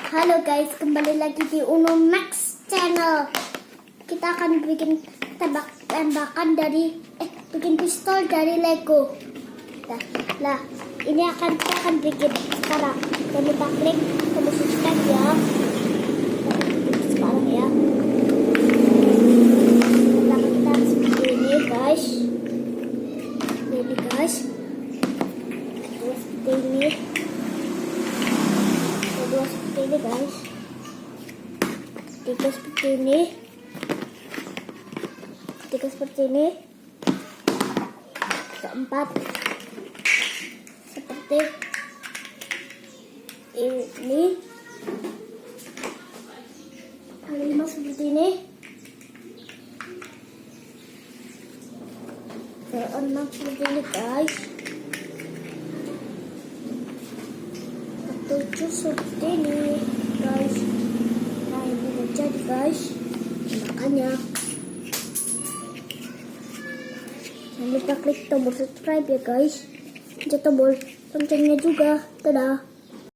Halo guys, kembali lagi di Uno Max Channel. Kita akan bikin tembakan dari bikin pistol dari Lego. Nah, ini kita akan bikin sekarang. Jangan lupa klik tombol subscribe ya. Kita bikin sekarang ya. Tembakan kita seperti ini guys. Ini guys. Seperti ini. Kedua seperti ini guys, tiga seperti ini, tiga seperti ini, keempat seperti ini, kelima seperti ini, keenam seperti ini guys. 7 seperti ini guys. Nah ini udah jadi guys makanya jangan lupa klik tombol subscribe ya guys, pencet tombol loncengnya juga. Dadah.